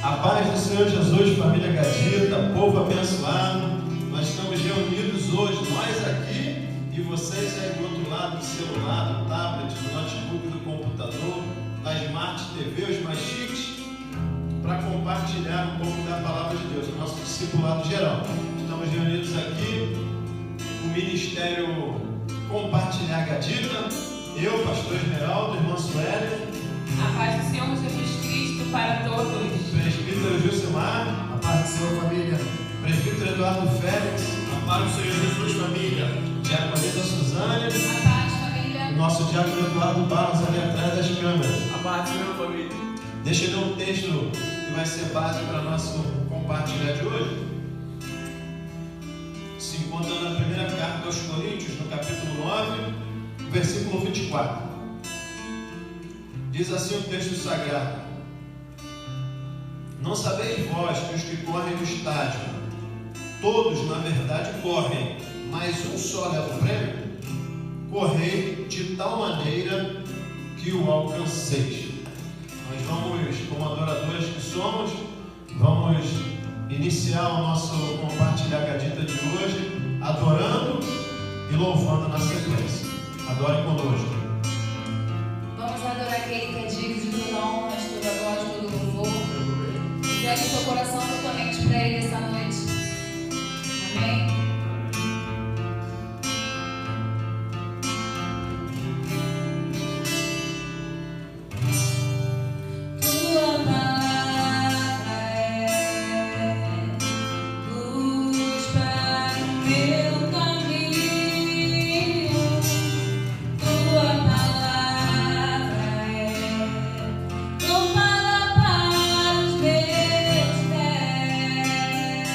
A paz do Senhor Jesus, família Gadita, povo abençoado. Nós estamos reunidos hoje, nós aqui e vocês aí do outro lado, do celular, do tablet, do notebook, do computador, da Smart TV, os mais chiques, para compartilhar um pouco da palavra de Deus, o nosso discipulado geral. Estamos reunidos aqui, o Ministério Compartilhar Gadita, eu, Pastor Esmeraldo, irmã Sueli. A paz do Senhor Jesus Cristo para todos. Presbítero Gilcimar. A paz do Senhor, família. Presbítero Eduardo Félix. A paz do Senhor Jesus, família. Diaconisa Suzane. A paz, família. Nosso diácono Eduardo Barros ali atrás das câmeras. A paz do Senhor, família. Deixa eu ler um texto que vai ser base para nosso compartilhar de hoje. Se encontra na primeira carta aos Coríntios, no capítulo 9, versículo 24. Diz assim o texto sagrado: não sabeis vós que os que correm no estádio, todos na verdade correm, mas um só leva o prêmio? Correi de tal maneira que o alcanceis. Nós vamos, como adoradores que somos, vamos iniciar o nosso compartilhar gadita de hoje, adorando e louvando na sequência. Adore conosco. Vamos adorar aquele que é digno de toda honra, de toda glória, de todo louvor. Entregue seu coração totalmente para Ele essa noite. Amém? Não fala para os meus pés.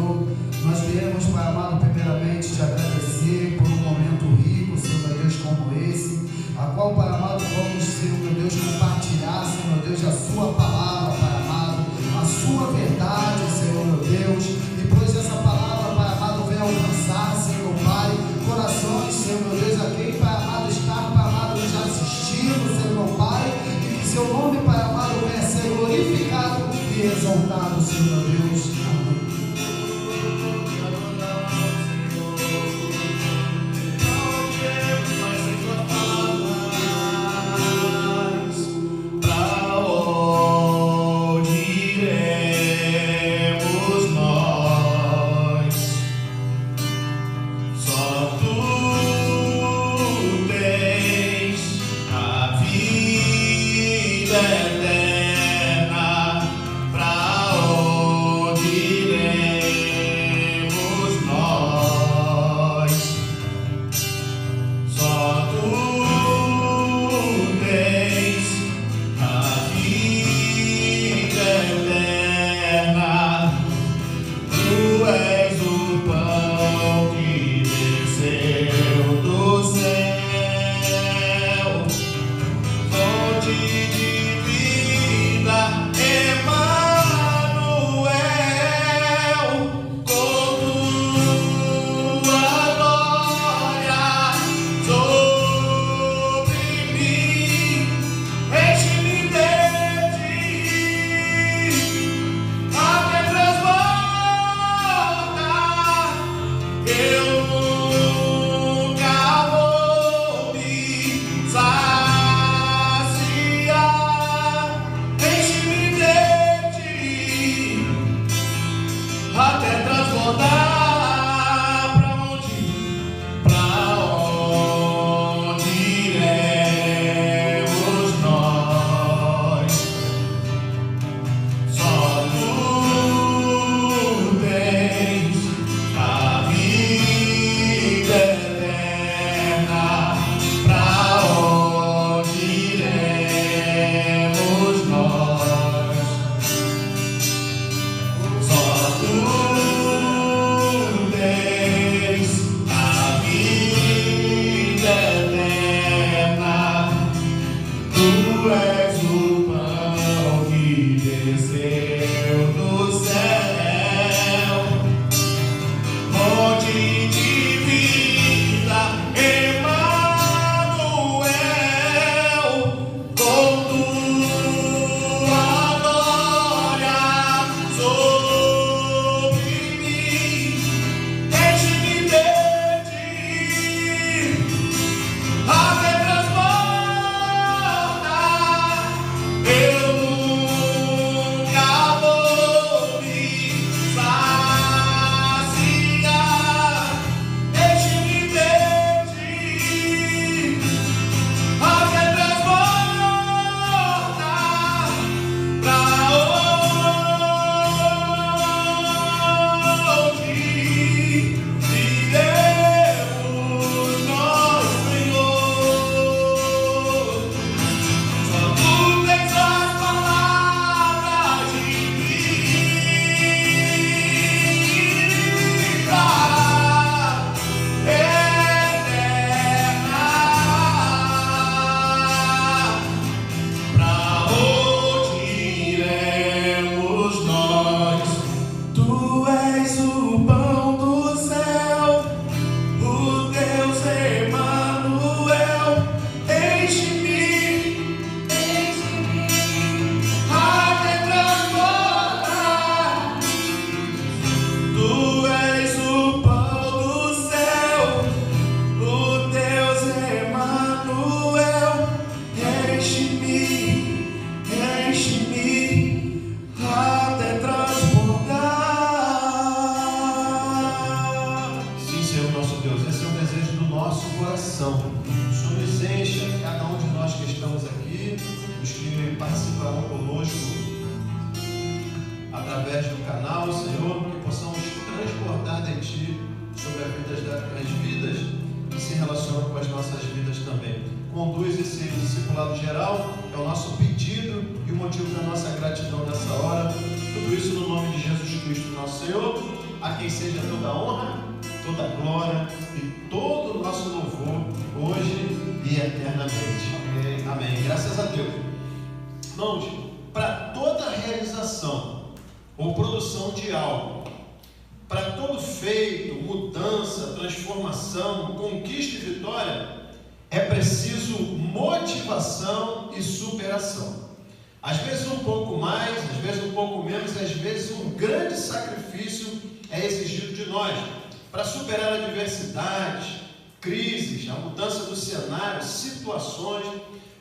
Senhor. Nós viemos, Pai amado, primeiramente te agradecer por um momento rico, Senhor meu Deus, como esse, a qual, Pai amado, vamos, Senhor meu Deus, compartilhar, Senhor meu Deus, a sua palavra, Pai amado, a sua verdade, Senhor meu Deus, e pois essa palavra, Pai amado, vem alcançar, Senhor Pai, corações, Senhor meu Deus, a quem, Pai amado, está, Pai amado, nos assistindo, Senhor meu Pai, e que seu nome, Pai amado, venha ser glorificado e exaltado, Senhor meu Deus. Amém. através do canal, Senhor, que possamos transbordar de Ti sobre as vidas que se relacionam com as nossas vidas também. Conduz esse discipulado geral, é o nosso pedido e o motivo da nossa gratidão nessa hora. Tudo isso no nome de Jesus Cristo, nosso Senhor. a quem seja toda honra, toda glória e todo o nosso louvor, hoje e eternamente. Amém. Graças a Deus. Irmãos, para toda realização ou produção de algo, para todo feito, mudança, transformação, conquista e vitória, é preciso motivação e superação. Às vezes um pouco mais, às vezes um pouco menos, às vezes um grande sacrifício é exigido de nós para superar adversidades, crises, a mudança do cenário, situações,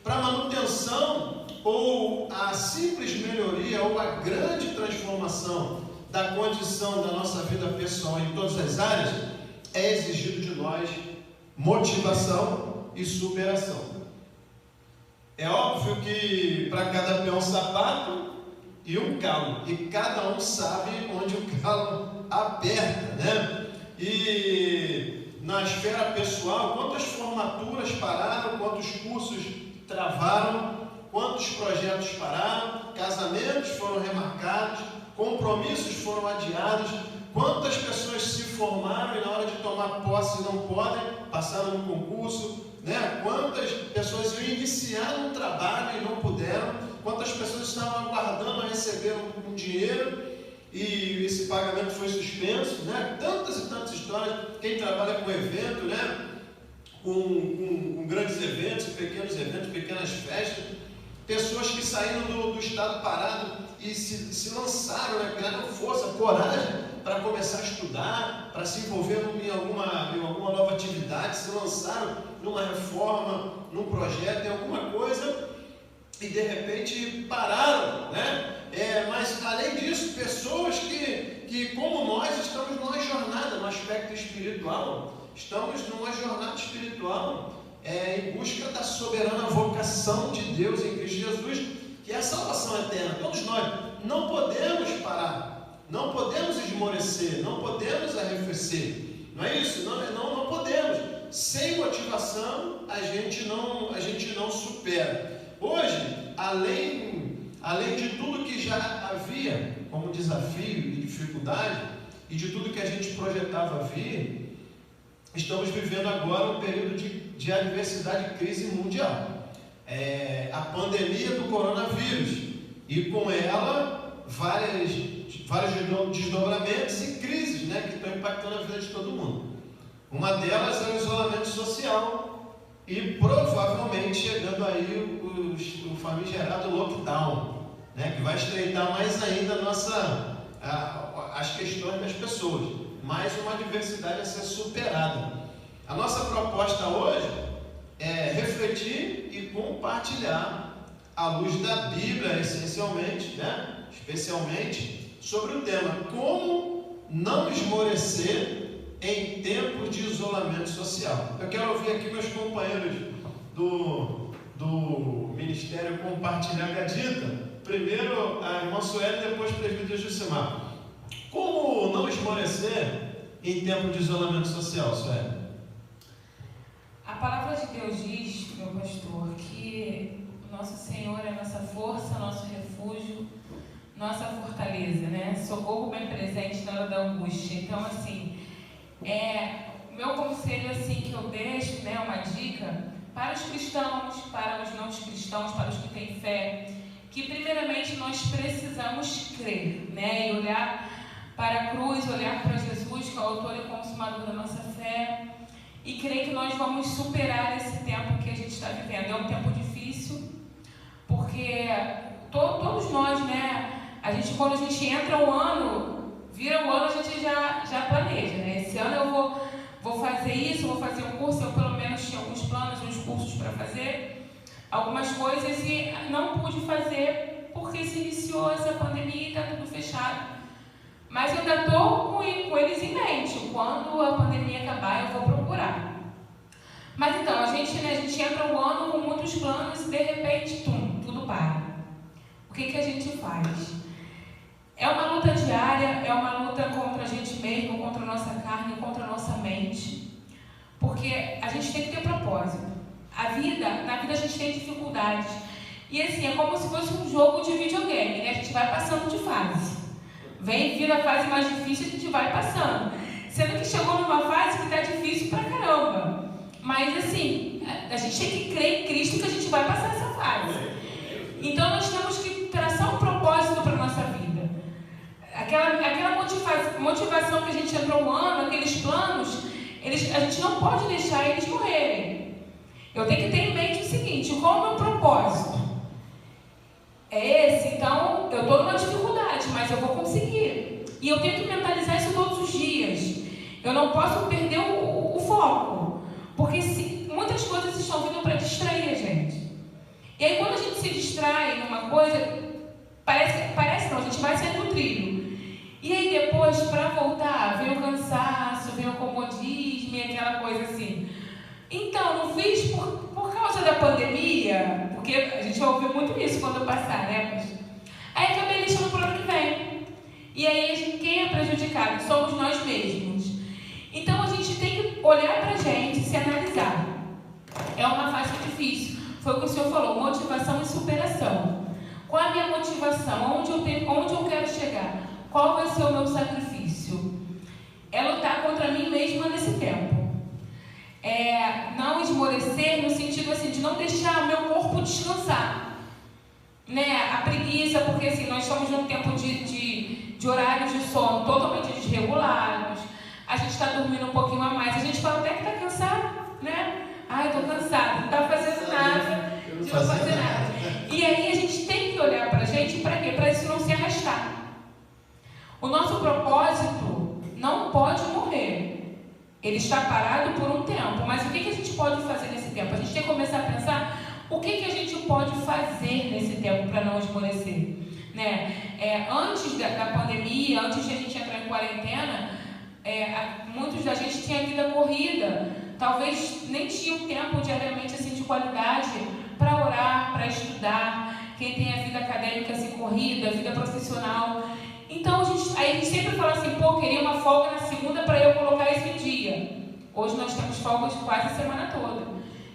para a manutenção ou a simples melhoria ou a grande transformação da condição da nossa vida pessoal em todas as áreas, é exigido de nós motivação e superação. É óbvio que para cada pé um sapato e um calo, e cada um sabe onde o calo aperta, né? E na esfera pessoal, quantas formaturas pararam, quantos cursos travaram, quantos projetos pararam, casamentos foram remarcados, compromissos foram adiados, quantas pessoas se formaram e na hora de tomar posse não podem, passaram no concurso, né? Quantas pessoas iam iniciar um trabalho e não puderam, quantas pessoas estavam aguardando a receber um dinheiro e esse pagamento foi suspenso, né? Tantas e tantas histórias. Quem trabalha com evento, né? Com grandes eventos, pequenas festas, pessoas que saíram do estado parado e se lançaram, né? Ganharam força, coragem para começar a estudar, para se envolver em alguma nova atividade, se lançaram numa reforma, num projeto, em alguma coisa, e de repente pararam, né? Mas além disso, pessoas que como nós, estamos numa jornada no aspecto espiritual, estamos numa jornada espiritual em busca da soberana vocação de Deus em Cristo Jesus, que é a salvação eterna. Todos nós não podemos parar, não podemos esmorecer, não podemos arrefecer, não é isso? Não podemos. Sem motivação a gente não supera. Hoje, além de tudo que já havia como desafio e dificuldade, e de tudo que a gente projetava vir, estamos vivendo agora um período de adversidade e crise mundial. A pandemia do coronavírus, e com ela vários desdobramentos e crises, né, que estão impactando a vida de todo mundo. Uma delas é o isolamento social e provavelmente chegando aí o famigerado lockdown, né, que vai estreitar mais ainda as questões das pessoas, mais uma adversidade a ser superada. A nossa proposta hoje é refletir e compartilhar à luz da Bíblia, essencialmente, né, especialmente, sobre o tema como não esmorecer em tempos de isolamento social. Eu quero ouvir aqui meus companheiros do Ministério Compartilhar Gadita. Primeiro a irmã Sueli, depois o presbítero Jucimar. Como não esmorecer em tempo de isolamento social, Sueli? A palavra de Deus diz, meu pastor, que o nosso Senhor é nossa força, nosso refúgio, nossa fortaleza, né? Socorro bem presente na hora da angústia. Então, assim, meu conselho, assim, que eu deixo, né, uma dica para os cristãos, para os não cristãos, para os que têm fé, que primeiramente nós precisamos crer, né? E olhar para a cruz, olhar para Jesus, que é o autor e consumador da nossa fé, e crer que nós vamos superar esse tempo que a gente está vivendo. É um tempo difícil, porque todos nós, né? Quando a gente entra o ano, vira o ano, a gente já planeja, né? Esse ano eu vou fazer isso, vou fazer um curso, eu pelo menos tinha alguns planos, uns cursos para fazer, algumas coisas, e não pude fazer porque se iniciou essa pandemia e está tudo fechado. Mas eu ainda estou com eles em mente. Quando a pandemia acabar, eu vou procurar. Mas então, a gente entra o ano com muitos planos e de repente, tudo para. O que a gente faz? É uma luta diária, é uma luta contra a gente mesmo, contra a nossa carne, contra a nossa mente. Porque a gente tem que ter propósito. Na vida a gente tem dificuldades. E assim, é como se fosse um jogo de videogame, né? A gente vai passando de fase. Vem vir a fase mais difícil, a gente vai passando. Sendo que chegou numa fase que está difícil pra caramba. Mas assim, a gente tem que crer em Cristo que a gente vai passar essa fase. Então nós temos que traçar um propósito para a nossa vida. Aquela motivação que a gente entrou no ano, aqueles planos, a gente não pode deixar eles morrerem. Eu tenho que ter em mente o seguinte: qual é o meu propósito? É esse, então eu estou numa dificuldade, mas eu vou conseguir. E eu tenho que mentalizar isso todos os dias. Eu não posso perder o foco, porque muitas coisas estão vindo para distrair a gente. E aí quando a gente se distrai numa coisa, parece não, a gente vai sair do trilho. E aí depois, para voltar, vem o cansaço, vem o comodismo e aquela coisa assim. Então, não fiz por causa da pandemia, porque a gente vai ouvir muito isso quando passar, né? Aí acabei deixando para o ano que vem. E aí, quem é prejudicado? Somos nós mesmos. Então, a gente tem que olhar para a gente, se analisar. É uma fase difícil. Foi o que o senhor falou, motivação e superação. Qual é a minha motivação? Onde eu quero chegar? Qual vai ser o meu sacrifício? É lutar contra mim mesma nesse tempo. Não esmorecer no sentido assim, de não deixar o meu corpo descansar. Né? A preguiça, porque assim, nós estamos num tempo de horários de sono totalmente desregulados. A gente está dormindo um pouquinho a mais. A gente fala até que está cansado, né? Ai, estou cansado, não está fazendo nada, não fazer nada. E aí a gente tem que olhar para a gente, para quê? Para isso não se arrastar. O nosso propósito não pode morrer. Ele está parado por um tempo, mas o que a gente pode fazer nesse tempo? A gente tem que começar a pensar o que a gente pode fazer nesse tempo para não esmorecer. Né? Antes da pandemia, antes de a gente entrar em quarentena, muitos da gente tinha vida corrida, talvez nem tinham tempo diariamente assim, de qualidade para orar, para estudar, quem tem a vida acadêmica assim, corrida, a vida profissional. Então, a gente sempre fala assim, queria uma folga na segunda para eu colocar isso em dia. Hoje nós temos folgas quase a semana toda.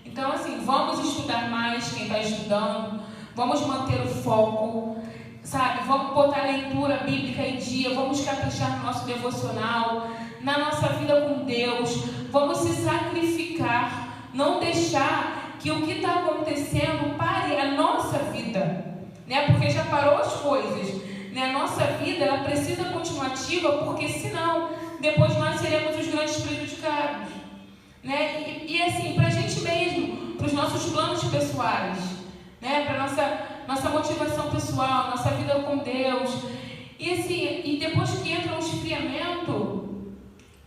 Então, assim, vamos estudar mais quem está estudando, vamos manter o foco, sabe? Vamos botar a leitura bíblica em dia, vamos caprichar no nosso devocional, na nossa vida com Deus, vamos se sacrificar, não deixar que o que está acontecendo pare a nossa vida, né? Porque já parou as coisas. A nossa vida ela precisa continuar ativa, porque senão depois nós seremos os grandes prejudicados, né? E assim, para a gente mesmo, para os nossos planos pessoais, né? Para nossa motivação pessoal, nossa vida com Deus. E assim, e depois que entra um esfriamento,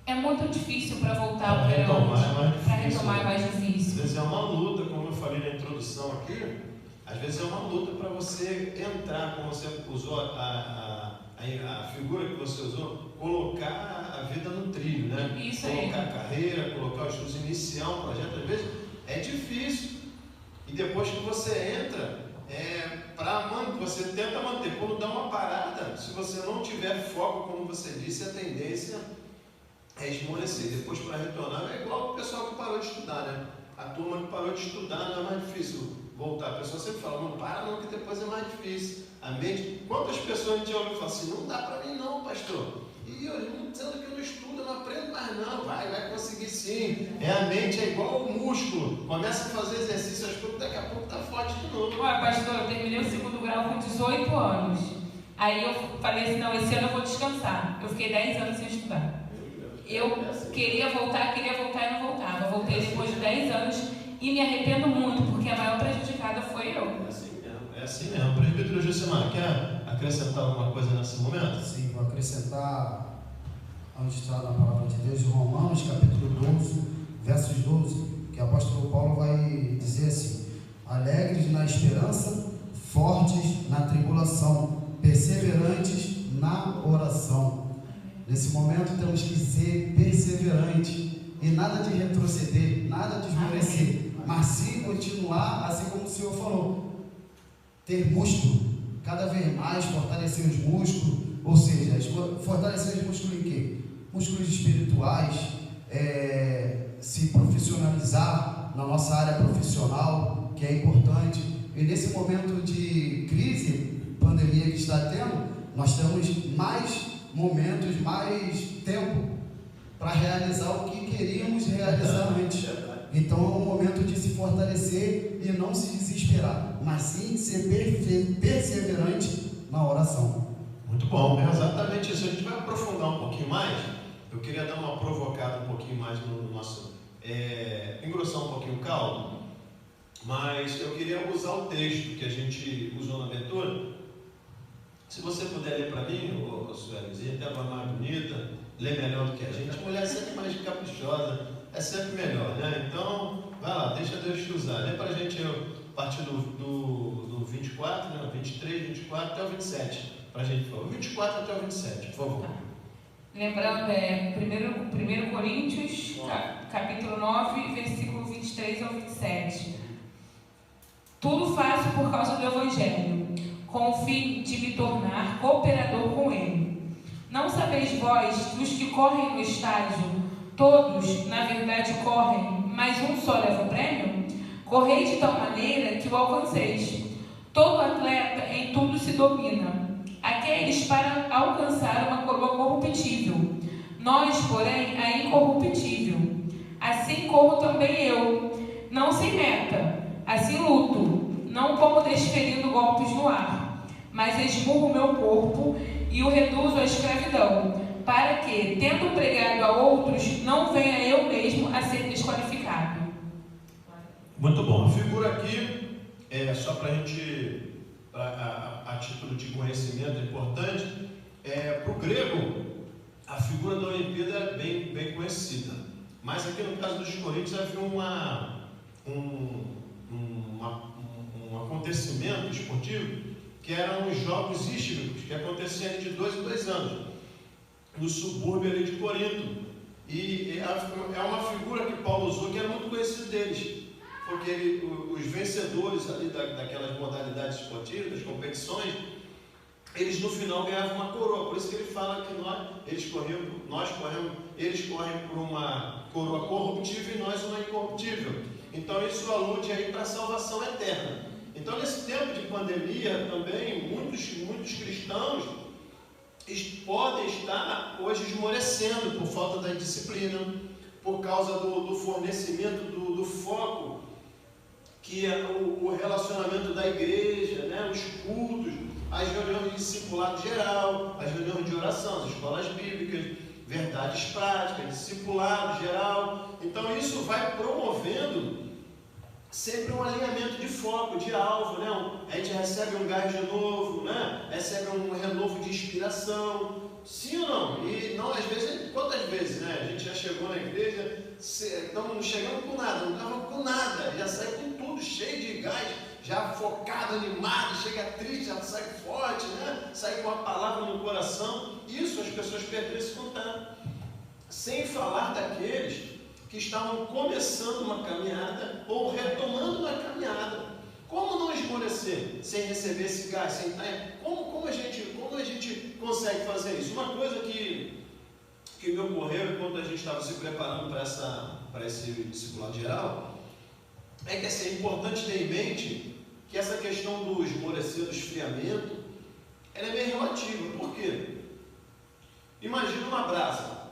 é muito difícil para voltar para retomar é mais difícil. Às vezes é uma luta, como eu falei na introdução aqui. Às vezes é uma luta para você entrar, como você usou a figura que você usou, colocar a vida no trilho, né? Isso colocar aí. A carreira, colocar os estudos, iniciar um projeto, às vezes é difícil. E depois que você entra, você tenta manter. Quando dá uma parada, se você não tiver foco, como você disse, a tendência é esmorecer. Depois para retornar, é igual o pessoal que parou de estudar, né? A turma que parou de estudar não é mais difícil voltar. A pessoa sempre fala, não para não, que depois é mais difícil. A mente, quantas pessoas a gente olha e fala assim, não dá para mim não, pastor. E eu não dizendo que eu não estudo, eu não aprendo mais não. Vai conseguir sim. A mente é igual o músculo. Começa a fazer exercício, as coisas, daqui a pouco tá forte de novo. Olha, pastor, eu terminei o 2º grau com 18 anos. Aí eu falei assim, não, esse ano eu vou descansar. Eu fiquei 10 anos sem estudar. Eu queria voltar e não voltava. Eu voltei depois de 10 anos e me arrependo muito, porque a maior prejudicada foi eu. É assim mesmo. Presbítero Josemar, quer acrescentar alguma coisa nesse momento? Sim, vou acrescentar onde está na palavra de Deus, em Romanos, capítulo 12, versos 12, que o apóstolo Paulo vai dizer assim: alegres na esperança, fortes na tribulação, perseverantes na oração. Nesse momento temos que ser perseverantes e nada de retroceder, nada de esmorecer, mas sim continuar, assim como o Senhor falou, ter músculo, cada vez mais fortalecer os músculos, ou seja, fortalecer os músculos em quê? Músculos espirituais, se profissionalizar na nossa área profissional, que é importante. E nesse momento de crise, pandemia que está tendo, nós temos mais momentos, mais tempo para realizar o que queríamos realizar antes. Então é um momento de se fortalecer e não se desesperar, mas sim ser perseverante na oração. Muito bom, é exatamente isso. A gente vai aprofundar um pouquinho mais. Eu queria dar uma provocada um pouquinho mais no nosso... engrossar um pouquinho o caldo, mas eu queria usar o texto que a gente usou na abertura. Se você puder ler para mim, Suelizinha, até uma mais bonita, ler melhor do que a gente. A mulher é sempre mais caprichosa, é sempre melhor, né? Então, vai lá, deixa Deus te usar. Lê para a gente a partir do 24, né? 23, 24 até o 27, para a gente, por favor. 24 até o 27, por favor. Lembrando, 1 Coríntios, capítulo 9, versículo 23 ao 27. Tudo faço por causa do Evangelho, com o fim de me tornar cooperador com ele. Não sabeis vós que os que correm no estágio, todos, na verdade, correm, mas um só leva o prêmio? Correi de tal maneira que o alcanceis. Todo atleta em tudo se domina. Aqueles para alcançar uma coroa corruptível. Nós, porém, a incorruptível. Assim corro também eu, não sem meta. Assim luto, não como desferindo golpes no ar, mas esmurro o meu corpo e o reduzo à escravidão, para que, tendo pregado a outros, não venha eu mesmo a ser desqualificado. Muito bom. A figura aqui, só para a gente, a título de conhecimento importante, para o grego, a figura da Olimpíada é bem conhecida. Mas aqui no caso dos Coríntios havia um acontecimento esportivo que eram os Jogos Hísticos, que aconteciam de 2 em 2 anos, no subúrbio ali de Corinto. E é uma figura que Paulo usou que é muito conhecida deles, porque os vencedores ali daquelas modalidades esportivas, das competições, eles no final ganhavam uma coroa. Por isso que ele fala que eles correm por uma coroa corruptível e nós uma incorruptível. Então isso alude aí para a salvação eterna. Então nesse tempo de pandemia também muitos cristãos podem estar hoje esmorecendo por falta da disciplina, por causa do fornecimento do foco, que é o relacionamento da igreja, né? Os cultos, as reuniões de discipulado geral, as reuniões de oração, as escolas bíblicas, verdades práticas, discipulado geral. Então isso vai promovendo sempre um alinhamento de foco, de alvo, né? A gente recebe um gás de novo, né? Recebe um renovo de inspiração, sim ou não? E não, às vezes, quantas vezes, né? A gente já chegou na igreja, não chegamos com nada, não estava com nada, já sai com tudo cheio de gás, já focado, animado, chega triste, já sai forte, né? Sai com a palavra no coração. Isso as pessoas perderam esse contato. Sem falar daqueles que estavam começando uma caminhada ou retomando uma caminhada. Como não esmorecer sem receber esse gás? Como a gente consegue fazer isso? Uma coisa que me ocorreu enquanto a gente estava se preparando para esse discipulado geral é que é importante ter em mente que essa questão do esmorecer, do esfriamento, ela é meio relativa. Por quê? Imagina uma brasa.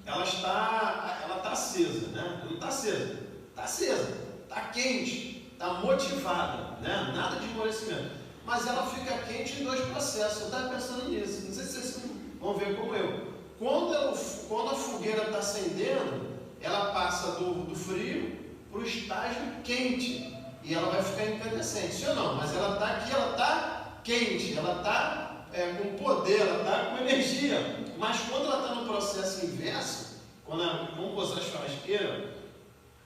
Ela está acesa, né? Não está acesa, está acesa, está quente, está motivada, né? Nada de esmorecimento. Mas ela fica quente em 2 processos. Eu estava pensando nisso, não sei se vocês vão ver como eu. Quando a fogueira está acendendo, ela passa do frio para o estágio quente e ela vai ficar incandescente, sim ou não? Mas ela está aqui, ela está quente, ela está com poder, ela está com energia. Mas quando ela está no processo inverso, vamos usar a churrasqueira,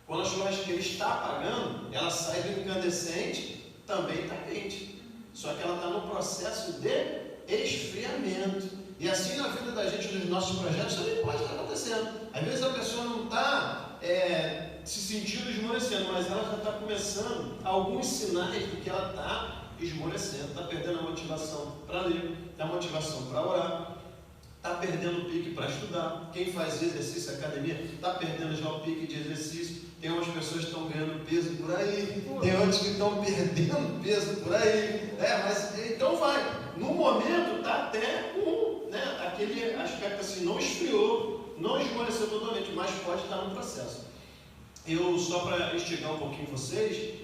quando a churrasqueira está apagando, ela sai do incandescente, também está quente. Só que ela está no processo de esfriamento. E assim na vida da gente, nos nossos projetos, também pode estar acontecendo. Às vezes a pessoa não está se sentindo esmorecendo, mas ela já está começando alguns sinais de que ela está esmorecendo, está perdendo a motivação para ler, a motivação para orar, está perdendo o pique para estudar. Quem faz exercício, academia, está perdendo já o pique de exercício. Tem umas pessoas que estão ganhando peso por aí, tem outros que estão perdendo peso por aí. Mas então vai. No momento está até né, aquele aspecto assim, não esfriou, não esmoreceu totalmente, mas pode estar no processo. Eu, só para instigar um pouquinho vocês,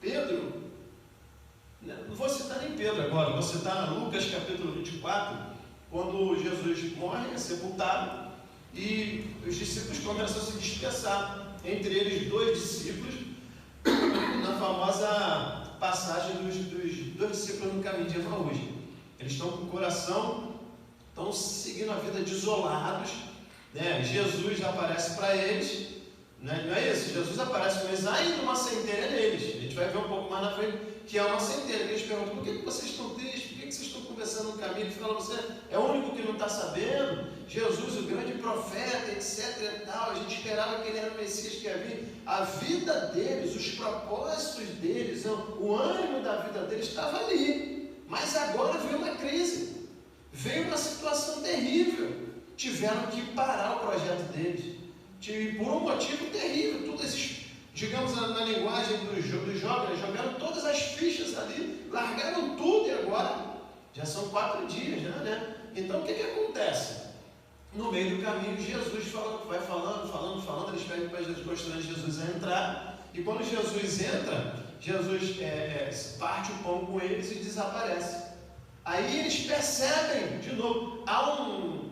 Pedro, não vou citar nem Pedro agora, vou citar Lucas capítulo 24, quando Jesus morre, é sepultado, e os discípulos começam a se dispersar, entre eles 2 discípulos, na famosa passagem dos 2 discípulos no caminho de Emaús. Eles estão com o coração, estão seguindo a vida desolados, né? Jesus aparece para eles, né? Não é isso? Jesus aparece para eles, ainda uma centelha neles. A gente vai ver um pouco mais na frente que é uma centelha. Eles perguntam: por que vocês estão tristes? Por que vocês estão conversando no caminho? Ele fala: você é o único que não está sabendo? Jesus, o grande profeta, etc. e tal. A gente esperava que ele era o Messias que ia vir. A vida deles, os propósitos deles, o ânimo da vida deles estava ali. Mas agora veio uma crise, veio uma situação terrível. Tiveram que parar o projeto deles, por um motivo terrível. Todos esses, digamos, na linguagem dos jovens, jogaram todas as fichas ali, largaram tudo, e agora já são 4 dias, né? Então o que acontece? No meio do caminho, Jesus vai falando, eles pedem para Jesus, mostrando Jesus a entrar, e quando Jesus entra, Jesus parte o pão com eles e desaparece. Aí eles percebem, de novo,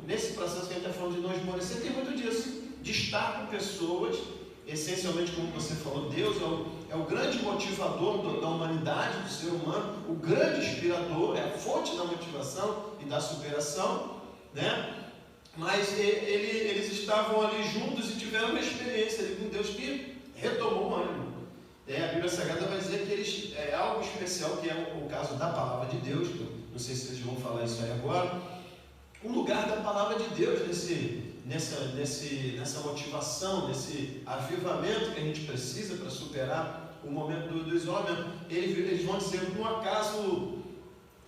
nesse processo que a gente está falando de não esmorecer, tem muito disso, de estar com pessoas, essencialmente, como você falou, Deus é o grande motivador da humanidade, do ser humano, o grande inspirador, é a fonte da motivação e da superação, né? Mas eles estavam ali juntos e tiveram uma experiência ali com Deus que retomou o ânimo. A Bíblia Sagrada vai dizer que eles, algo especial, que é o caso da palavra de Deus, não sei se eles vão falar isso aí agora, o lugar da palavra de Deus nessa motivação, nesse avivamento que a gente precisa para superar o momento do isolamento. Eles vão dizer: por um acaso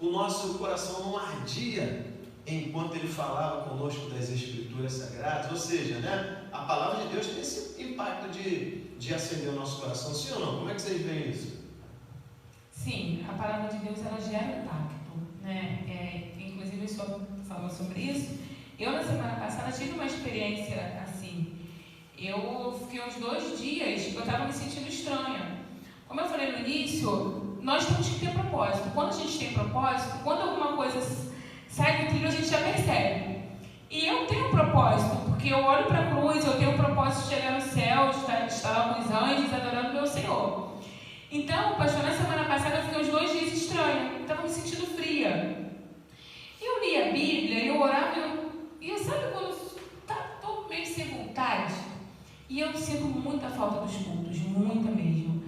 o nosso coração não ardia enquanto ele falava conosco das Escrituras Sagradas? Ou seja, né, a palavra de Deus tem esse impacto de acender o nosso coração, sim ou não? Como é que vocês veem isso? Sim, a palavra de Deus, ela gera impacto, né? Inclusive o senhor falou sobre isso. Eu, na semana passada, tive uma experiência assim. Eu fiquei uns 2 dias, eu estava me sentindo estranha. Como eu falei no início, nós temos que ter propósito. Quando a gente tem propósito, quando alguma coisa sai do trilho, a gente já percebe. E eu tenho um propósito, porque eu olho para a cruz, eu tenho um propósito de chegar no céu, de estar lá com os anjos, adorando o meu Senhor. Então, pastor, na semana passada eu fiquei uns 2 dias estranha, estava me sentindo fria. Eu li a Bíblia, eu orava, e eu sabe quando estou meio sem vontade? E eu sinto muita falta dos cultos, muita mesmo.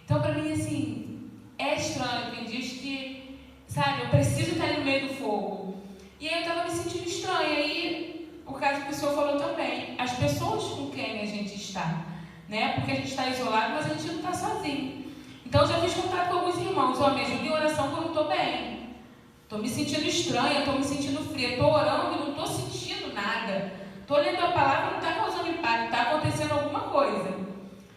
Então, para mim, assim, é estranho. Tem dias que, sabe, eu preciso estar ali no meio do fogo. E aí eu estava me sentindo estranha. E, por causa que o senhor falou também, as pessoas com quem a gente está, né? Porque a gente está isolado, mas a gente não está sozinho. Então, eu já fiz contato com alguns irmãos: me ajuda em oração que eu não estou bem. Estou me sentindo estranha, estou me sentindo fria, estou orando e não estou sentindo nada. Estou lendo a palavra e não está causando impacto, está acontecendo alguma coisa.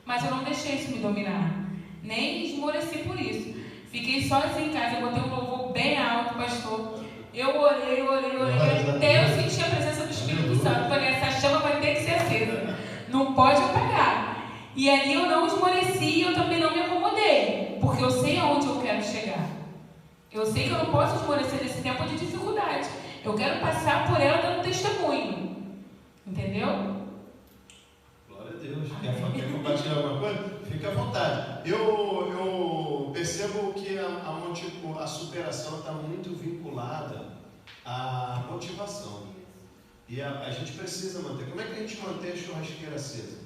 Mas eu não deixei isso me dominar, nem esmoreci por isso. Fiquei sozinha em casa, eu botei um louvor bem alto, pastor. Eu orei, até eu senti a presença do Espírito Santo. Falei: essa chama vai ter que ser acesa, não pode apagar. E ali eu não esmoreci e eu também não me acomodei, porque eu sei aonde eu quero chegar. Eu sei que eu não posso esmorecer nesse tempo de dificuldade. Eu quero passar por ela dando testemunho. Entendeu? Glória a Deus. Quer compartilhar alguma coisa? Fique à vontade. Eu percebo que a superação está muito vinculada à motivação. E a gente precisa manter. Como é que a gente mantém a churrasqueira acesa?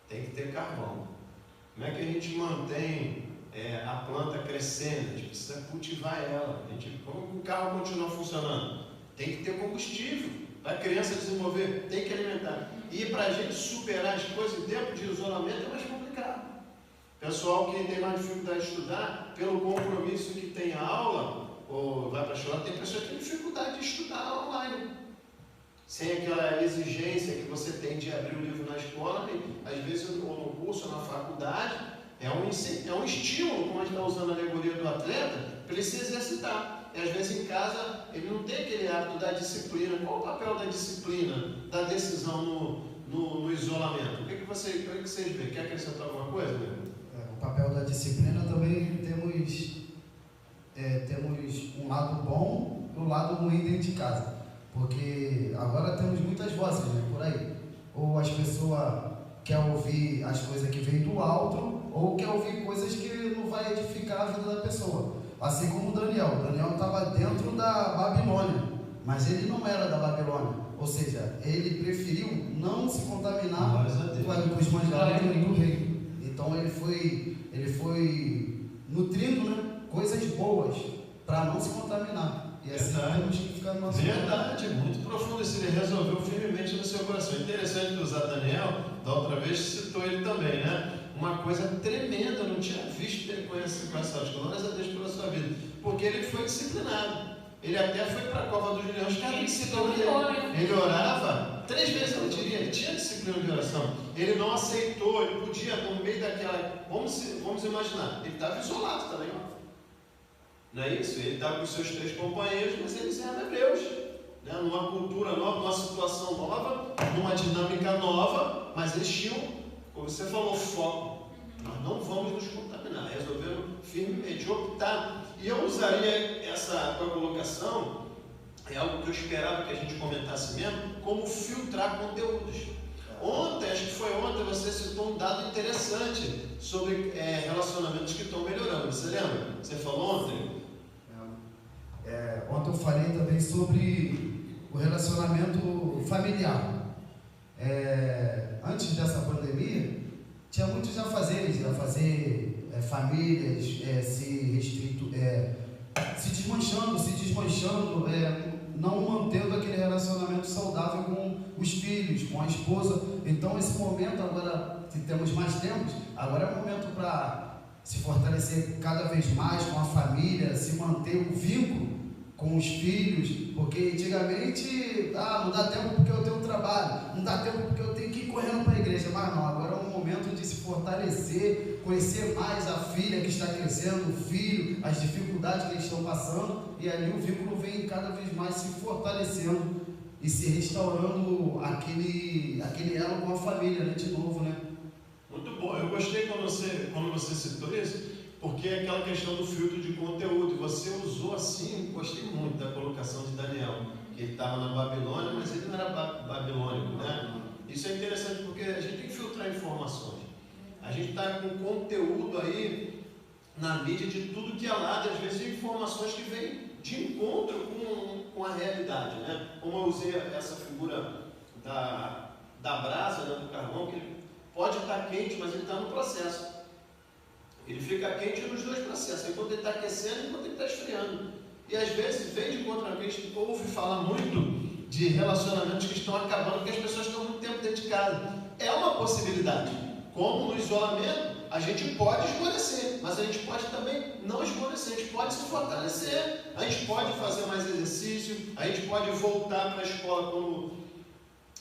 Tem que ter carvão. Como é que a gente mantém a planta crescendo? A gente precisa cultivar ela. Como o carro continua funcionando? Tem que ter combustível. Para a criança desenvolver, tem que alimentar. E para a gente superar as coisas em tempo de isolamento é mais complicado. Pessoal que tem mais dificuldade de estudar, pelo compromisso que tem a aula, ou vai para a escola, tem pessoas que têm dificuldade de estudar online. Sem aquela exigência que você tem de abrir o livro na escola, às vezes ou no curso ou na faculdade, é um estímulo, como a gente está usando a alegoria do atleta, para ele se exercitar. e às vezes em casa ele não tem aquele hábito da disciplina. Qual o papel da disciplina, da decisão no isolamento? O que vocês veem? Quer acrescentar alguma coisa, né? O papel da disciplina também temos um lado bom e um lado ruim dentro de casa, porque agora temos muitas vozes, né, por aí. Ou as pessoas querem ouvir as coisas que vêm do alto, ou quer ouvir coisas que não vai edificar a vida da pessoa. Assim como o Daniel estava dentro da Babilônia, mas ele não era da Babilônia, ou seja, ele preferiu não se contaminar com os manjares do rei. Então ele foi nutrindo, né, coisas boas para não se contaminar. E assim temos que ficar no nosso Verdade, muito profundo isso. Ele resolveu firmemente no seu coração. Interessante usar Daniel, da outra vez citou ele também, né? Uma coisa tremenda, eu não tinha visto ele com essas glórias a Deus pela sua vida, porque ele foi disciplinado. Ele até foi para a cova dos leões, cara, ele orava 3 vezes ao dia, ele tinha disciplina de oração. Ele não aceitou, ele podia, no meio daquela. Vamos imaginar, ele estava isolado também, ó. Não é isso? Ele estava com os seus 3 companheiros, mas eles eram hebreus, né? Numa cultura nova, numa situação nova, numa dinâmica nova, mas eles tinham, como você falou, foco. Nós não vamos nos contaminar. Resolveram firmemente optar. E eu usaria essa tua colocação, é algo que eu esperava que a gente comentasse mesmo, como filtrar conteúdos. Ontem, acho que foi ontem, você citou um dado interessante sobre relacionamentos que estão melhorando. Você lembra? Você falou ontem? Ontem eu falei também sobre o relacionamento familiar. Antes dessa pandemia, tinha muitos afazeres, famílias se desmanchando, não mantendo aquele relacionamento saudável com os filhos, com a esposa. Então esse momento agora, que temos mais tempo, agora é o momento para se fortalecer cada vez mais com a família, se manter o vínculo com os filhos, porque antigamente, não dá tempo porque eu tenho trabalho, não dá tempo porque eu tenho que ir correndo para a igreja, mas não, agora é um momento de se fortalecer, conhecer mais a filha que está crescendo, o filho, as dificuldades que eles estão passando, e ali o vínculo vem cada vez mais se fortalecendo e se restaurando aquele elo com a família, né, de novo, né? Muito bom, eu gostei quando você citou isso, porque é aquela questão do filtro de conteúdo, você usou assim, gostei muito da colocação de Daniel, que ele estava na Babilônia, mas ele não era babilônico, né? Isso é interessante porque a gente tem que filtrar informações. A gente está com conteúdo aí na mídia de tudo que é lado, às vezes informações que vêm de encontro com a realidade, né? Como eu usei essa figura da brasa, né, do carvão, que ele pode estar quente, mas ele está no processo. Ele fica quente nos 2 processos, enquanto ele está aquecendo e enquanto ele está esfriando. E às vezes vem de encontro a que a gente ouve falar muito de relacionamentos que estão acabando, porque as pessoas estão muito tempo dentro de casa. É uma possibilidade. Como no isolamento, a gente pode esmorecer, mas a gente pode também não esmorecer, a gente pode se fortalecer, a gente pode fazer mais exercício, a gente pode voltar para a escola quando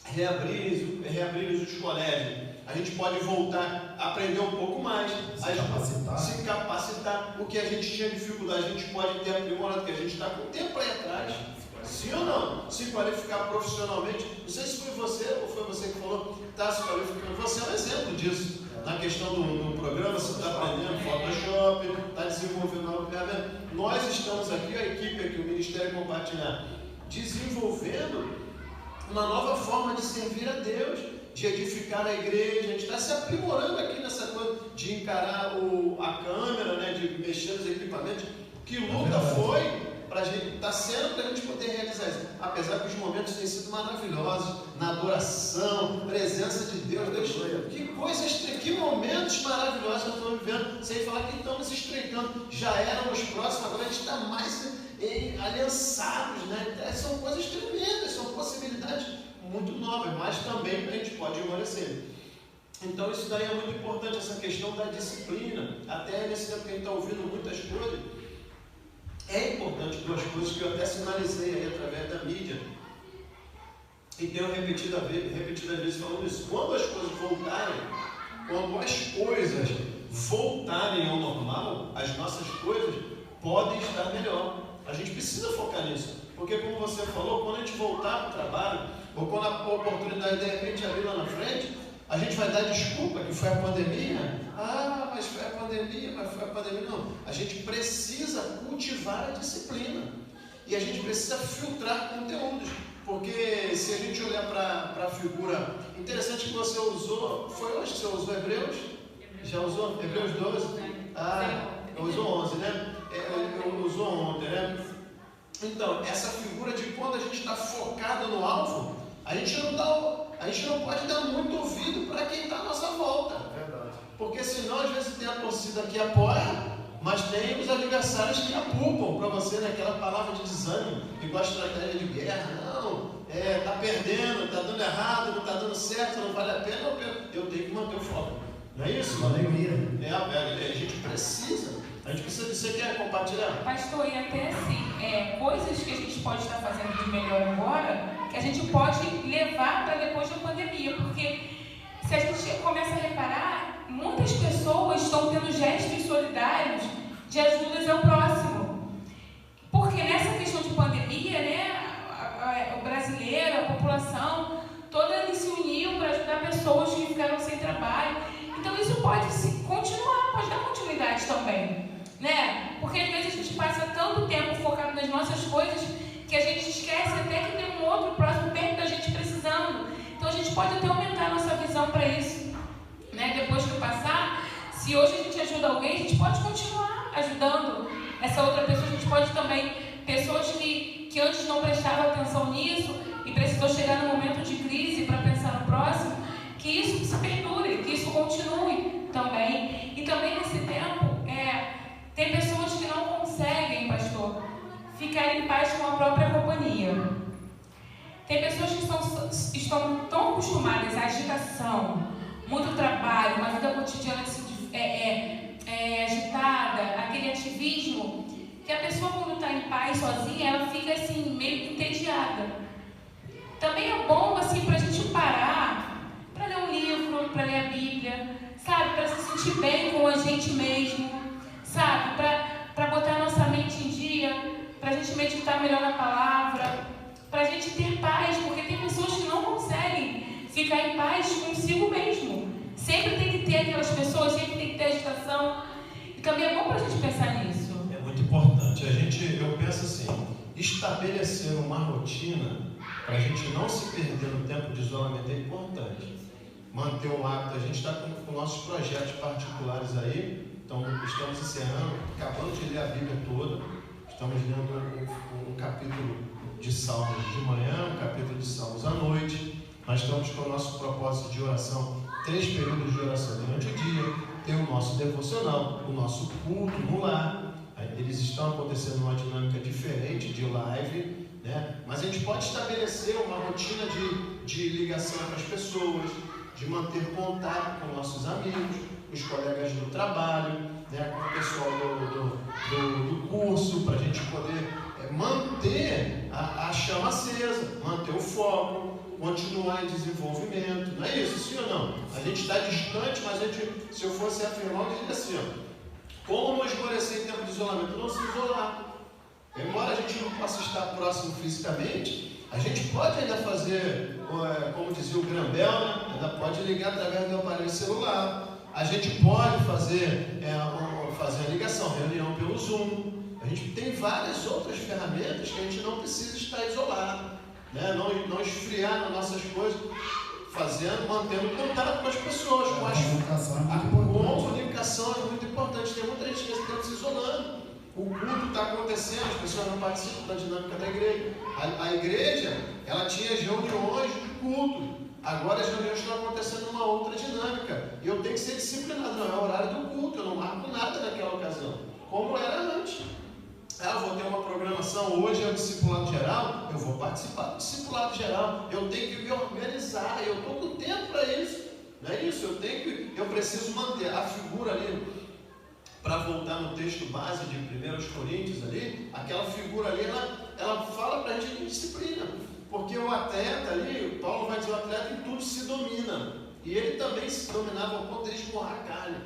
reabrir os colégios. A gente pode voltar a aprender um pouco mais, se capacitar. O que a gente tinha dificuldade, a gente pode ter aprimorado, porque a gente está com tempo aí atrás. Sim ou não? Se qualificar profissionalmente. Não sei se foi você ou foi você que falou que está se qualificando. Você é um exemplo disso. Na questão do programa, você está aprendendo Photoshop, está desenvolvendo algo. Nós estamos aqui, a equipe aqui, o Ministério Compartilhar, desenvolvendo uma nova forma de servir a Deus, de edificar a igreja. A gente está se aprimorando aqui nessa coisa de encarar a câmera, né, de mexer nos equipamentos. Que luta foi para a gente, está sendo para a gente poder realizar isso. Apesar que os momentos têm sido maravilhosos, na adoração, presença de Deus. Que coisas, que momentos maravilhosos nós estamos vivendo, sem falar que estamos estreitando. Já éramos próximos, agora a gente está mais aliançados, né? São coisas tremendas, são possibilidades muito novas, mas também a gente pode esmorecer. Então isso daí é muito importante, essa questão da disciplina. Até nesse tempo que a gente está ouvindo muitas coisas, é importante 2 coisas que eu até sinalizei aí através da mídia, e tenho repetidas vezes falando isso. Quando as coisas voltarem ao normal, as nossas coisas podem estar melhor. A gente precisa focar nisso. Porque, como você falou, quando a gente voltar para o trabalho, ou quando a oportunidade de repente abrir lá na frente, a gente vai dar desculpa que foi a pandemia. Ah, mas foi a pandemia, Não, a gente precisa cultivar a disciplina. E a gente precisa filtrar conteúdos. Porque se a gente olhar para a figura interessante que você usou, foi hoje que você usou Hebreus? Já usou? Hebreus 12? Ah, usou 11, né? Usou ontem, né? Então, essa figura de quando a gente está focado no alvo, a gente não pode dar muito ouvido para quem está à nossa volta. Verdade. Porque senão, às vezes, tem a torcida que apoia, mas tem os adversários que apupam para você naquela palavra de desânimo, igual a estratégia de guerra. Não, está perdendo, está dando errado, não está dando certo, não vale a pena, eu tenho que manter o foco. Não é isso? Alegria. A gente precisa. Você quer compartilhar? Pastor, e até assim, coisas que a gente pode estar fazendo de melhor agora, que a gente pode levar para depois da pandemia, porque se a gente começa a reparar, muitas pessoas estão tendo gestos solidários de ajudas ao próximo. Porque nessa questão de pandemia, né, o brasileiro, a população, toda ele se uniu para ajudar pessoas que ficaram sem trabalho. Então isso pode continuar, pode dar continuidade também, né? Porque às vezes a gente passa tanto tempo focado nas nossas coisas que a gente esquece até que tem um outro próximo perto da gente precisando. Então a gente pode até aumentar a nossa visão para isso, né? Depois que passar, se hoje a gente ajuda alguém, a gente pode continuar ajudando essa outra pessoa. A gente pode também, pessoas que antes não prestavam atenção nisso e precisou chegar no momento de crise para pensar no próximo, que isso se perdure, que isso continue também. E também nesse tempo, tem pessoas que não conseguem, pastor, ficar em paz com a própria companhia. Tem pessoas que estão tão acostumadas à agitação, muito trabalho, uma vida cotidiana agitada, aquele ativismo, que a pessoa quando está em paz sozinha, ela fica assim, meio entediada. Também é bom assim, para a gente parar, para ler um livro, para ler a Bíblia, sabe? Para se sentir bem com a gente mesmo, sabe? Para botar a nossa mente em dia, para a gente meditar melhor na palavra, para a gente ter paz, porque tem pessoas que não conseguem ficar em paz consigo mesmo. Sempre tem que ter aquelas pessoas, sempre tem que ter agitação. E também é bom para a gente pensar nisso. É muito importante. Eu penso assim, estabelecer uma rotina para a gente não se perder no tempo de isolamento é importante. Manter um hábito. A gente está com nossos projetos particulares aí, então estamos encerrando, acabando de ler a Bíblia toda, estamos lendo um capítulo de Salmos de manhã, um capítulo de Salmos à noite. Nós estamos com o nosso propósito de oração, 3 períodos de oração durante o dia, tem o nosso devocional, o nosso culto no lar. Eles estão acontecendo numa dinâmica diferente de live, né? Mas a gente pode estabelecer uma rotina de ligação para as pessoas, de manter contato com nossos amigos, os colegas do trabalho, né? Com o pessoal do curso, para a gente poder manter a chama acesa, manter o foco, continuar em desenvolvimento. Não é isso, sim ou não? A gente está distante, mas se eu fosse afirmar, eu diria assim, ó, como não esmorecer em tempo de isolamento? Não se isolar. Embora a gente não possa estar próximo fisicamente, a gente pode ainda fazer, como dizia o Grambel, né? Ainda pode ligar através do aparelho celular. A gente pode fazer a ligação, reunião pelo Zoom. A gente tem várias outras ferramentas que a gente não precisa estar isolado, né? Não esfriar nas nossas coisas, mantendo contato com as pessoas. A comunicação é muito importante. Tem muita gente nesse tempo se isolando. O culto está acontecendo, as pessoas não participam da dinâmica da igreja. A igreja, ela tinha as reuniões de culto. Agora as reuniões estão acontecendo numa outra dinâmica. E eu tenho que ser disciplinado. Não é o horário do culto, eu não marco nada naquela ocasião, como era antes. Eu vou ter uma programação, hoje é o discipulado geral, eu vou participar do discipulado geral. Eu tenho que me organizar, eu estou com tempo para isso. Não é isso? Eu preciso manter a figura ali, para voltar no texto base de 1 Coríntios ali, aquela figura ali, ela fala para a gente de disciplina. Porque o atleta ali, Paulo vai dizer, o atleta em tudo se domina. E ele também se dominava ao ponto de esmurrar a carne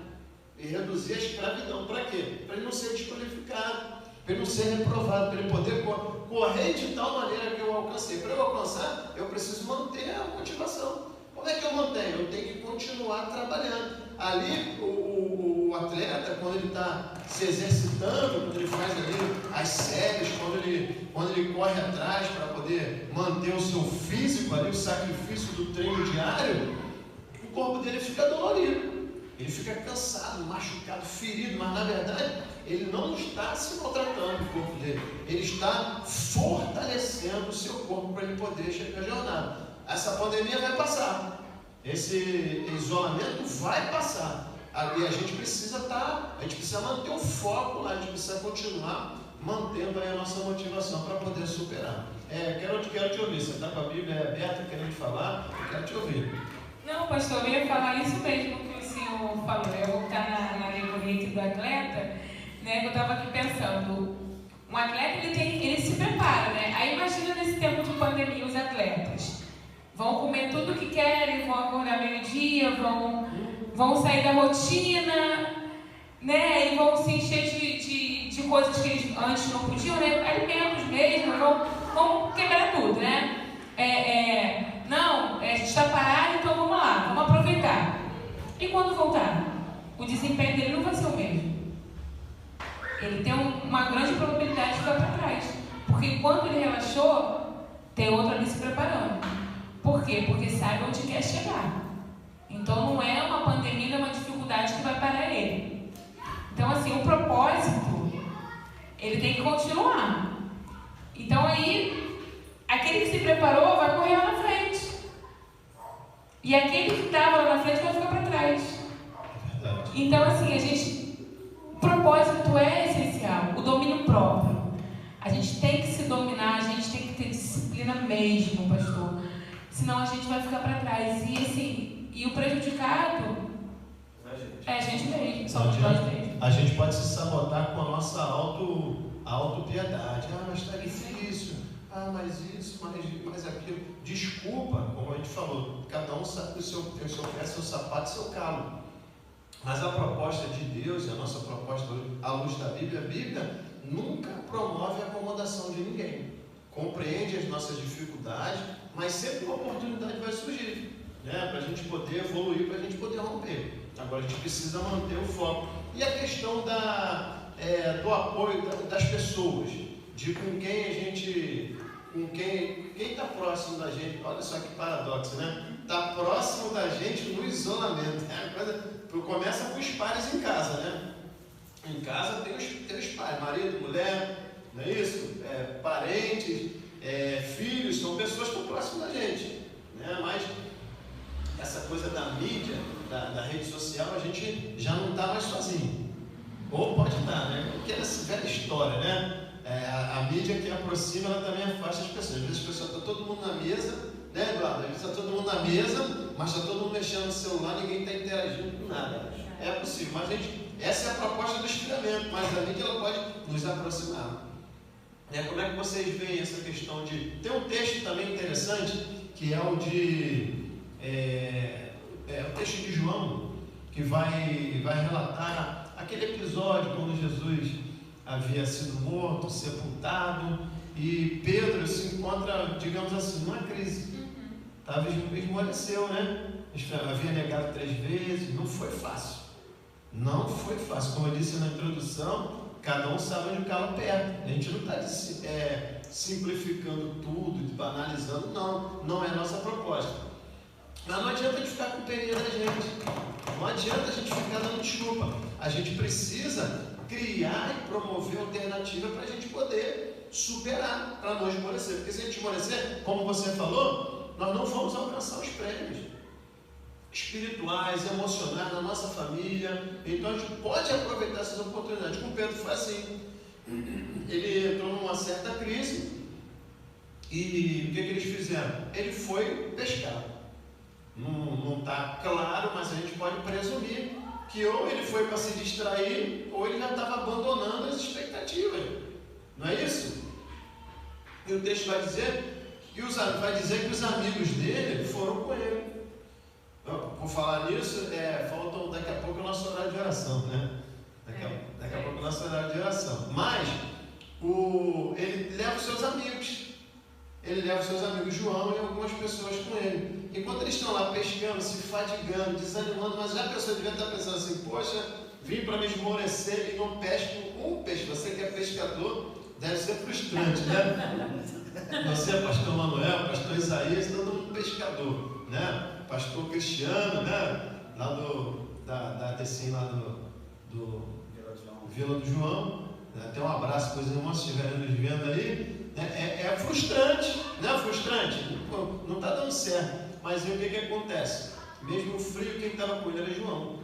e reduzir a escravidão. Para quê? Para ele não ser desqualificado. para ele não ser reprovado, para ele poder correr de tal maneira que eu alcancei. Para eu alcançar, eu preciso manter a motivação. Como é que eu mantenho? Eu tenho que continuar trabalhando. Ali, o atleta, quando ele está se exercitando, quando ele faz ali as séries, quando ele corre atrás para poder manter o seu físico ali, o sacrifício do treino diário, o corpo dele fica dolorido. Ele fica cansado, machucado, ferido, mas na verdade ele não está se maltratando o corpo dele. Ele está fortalecendo o seu corpo para ele poder chegar à jornada. Essa pandemia vai passar. Esse isolamento vai passar. E a gente precisa manter o foco lá, a gente precisa continuar mantendo aí a nossa motivação para poder superar. Quero te ouvir. Você está com a Bíblia aberta, querendo falar? Eu quero te ouvir. Não, pastor, eu ia falar isso mesmo que o senhor falou. Eu vou voltar na alegoria aqui do atleta, né? Que eu estava aqui pensando. Um atleta, ele se prepara, né? Aí imagina nesse tempo de pandemia os atletas. Vão comer tudo o que querem, vão acordar meio-dia, vão sair da rotina, né? E vão se encher de coisas que eles antes não podiam, né? Alimentos mesmo, vão quebrar tudo, né? A gente está parado, então vamos lá, vamos aproveitar. E quando voltar? O desempenho dele não vai ser o mesmo. Ele tem uma grande probabilidade de ficar para trás. Porque enquanto ele relaxou, tem outro ali se preparando. Por quê? Porque sabe onde quer chegar. Então não é uma pandemia, é uma dificuldade que vai parar ele. Então assim, o propósito, ele tem que continuar. Então aí, aquele que se preparou vai correr lá na frente. E aquele que estava lá na frente vai ficar para trás. Então assim, o propósito é essencial, o domínio próprio. A gente tem que se dominar, a gente tem que ter disciplina mesmo, pastor. Senão a gente vai ficar para trás. E o prejudicado é a gente mesmo, somos nós mesmos. A gente pode se sabotar com a nossa autopiedade. Mas está difícil. Mas isso, mas aquilo. Desculpa, como a gente falou, cada um sabe tem o seu pé, seu sapato e seu calo. Mas a proposta de Deus, a nossa proposta à luz da Bíblia, a Bíblia nunca promove a acomodação de ninguém. Compreende as nossas dificuldades, mas sempre uma oportunidade vai surgir, né? Para a gente poder evoluir, para a gente poder romper. Agora a gente precisa manter o foco. E a questão do apoio das pessoas, de com quem a gente, quem está próximo da gente. Olha só que paradoxo, né? Está próximo da gente no isolamento. Começa com os pares em casa, né? Em casa tem os pares, marido, mulher, não é isso? Parentes, filhos, são pessoas que estão próximas da gente, né? Mas essa coisa da mídia, da rede social, a gente já não está mais sozinho. Ou pode estar, né? Porque é essa velha história, né? A mídia que aproxima, ela também afasta as pessoas. Às vezes as pessoas estão todo mundo na mesa, né, Eduardo? Às vezes está todo mundo na mesa, mas está todo mundo mexendo no celular, ninguém está interagindo com nada. É possível, mas essa é a proposta do esfriamento, mas a mídia ela pode nos aproximar. Como é que vocês veem essa questão de... Tem um texto também interessante, que é o texto de João, que vai relatar aquele episódio quando Jesus havia sido morto, sepultado, e Pedro se encontra, digamos assim, numa crise. Esmoreceu, né? Havia negado 3 vezes, não foi fácil. Não foi fácil. Como eu disse na introdução, cada um sabe onde o calo aperta. A gente não está simplificando tudo, banalizando, não é a nossa proposta. Mas não adianta a gente ficar com pena da gente. Não adianta a gente ficar dando desculpa. A gente precisa criar e promover alternativa para a gente poder superar, para não esmorecer. Porque se a gente esmorecer, como você falou, nós não vamos alcançar os prêmios espirituais, emocionais na nossa família. Então a gente pode aproveitar essas oportunidades. Com Pedro foi assim. Ele entrou numa certa crise e o que eles fizeram? Ele foi pescar. Não está claro, mas a gente pode presumir que ou ele foi para se distrair ou ele já estava abandonando as expectativas. Não é isso? E o texto vai dizer que os amigos dele foram com ele. Por falar nisso, falta daqui a pouco o nosso horário de oração, né? Daqui a pouco o nosso horário de oração. Mas ele leva os seus amigos João e algumas pessoas com ele. Enquanto eles estão lá pescando, se fadigando, desanimando, mas já a pessoa devia estar pensando assim, poxa, vim para me esmorecer e não pesco um peixe. Você que é pescador, deve ser frustrante, né? Você, pastor Manuel, pastor Isaías, todo mundo pescador, né? Pastor Cristiano, né? Lá da Tecim, lá do Vila do João. Até um abraço para os irmãos que estiverem nos vendo aí. É frustrante, não é frustrante? Não está dando certo. Mas aí o que acontece? Mesmo frio, quem estava com ele era João.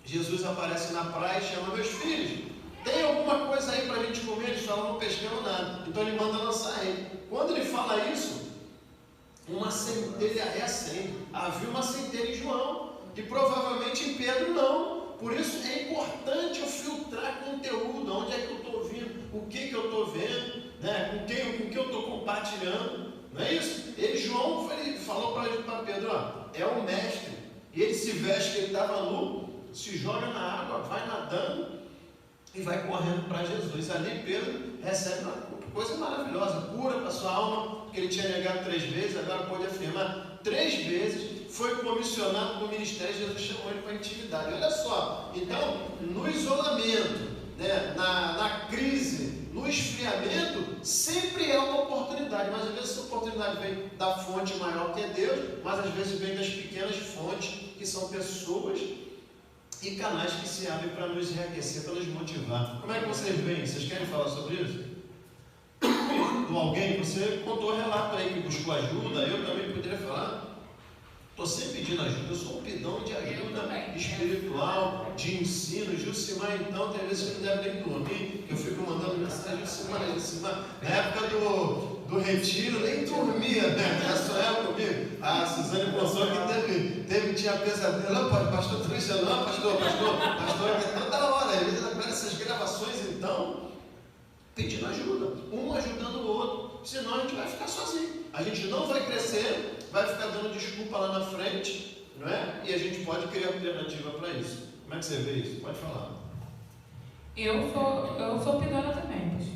Jesus aparece na praia e chama meus filhos. Tem alguma coisa aí para a gente comer? Eles falam, não pescamos nada. Então ele manda lançar ele. Quando ele fala isso, uma centelha é assim. Havia uma centelha em João. E provavelmente em Pedro não. Por isso é importante eu filtrar conteúdo. Onde é que eu estou ouvindo? O que eu estou vendo? Né? Com que eu estou compartilhando? Não é isso? João falou para Pedro, ó, é o mestre. E ele se veste, que ele estava nu, se joga na água, vai nadando e vai correndo para Jesus. Ali Pedro recebe uma coisa maravilhosa, cura para sua alma, porque ele tinha negado 3 vezes, agora pode afirmar 3 vezes. Foi comissionado para o ministério, Jesus chamou ele para a intimidade. Olha só, então, no isolamento, né, na crise, no esfriamento, sempre é uma oportunidade, mas às vezes essa oportunidade vem da fonte maior que é Deus, mas às vezes vem das pequenas fontes, que são pessoas e canais que se abrem para nos reaquecer, para nos motivar. Como é que vocês veem? Vocês querem falar sobre isso? Do alguém? Você contou o relato aí que buscou ajuda, eu também poderia falar. Estou sempre pedindo ajuda, eu sou um pidão de ajuda espiritual, de ensino. Gilcimar, então, tem vezes que não deve nem dormir, que eu fico mandando mensagem, Gilcimar. Na época do retiro, nem dormia, né? Já sonhava comigo. A Suzane Consol que tinha pesadelo, pastor Cristiano, não, pastor, toda hora, essas gravações, então, pedindo ajuda, um ajudando o outro, senão a gente vai ficar sozinho, a gente não vai crescer, vai ficar dando desculpa lá na frente, não é? E a gente pode criar alternativa para isso. Como é que você vê isso? Pode falar. Eu sou pidona também, pastor.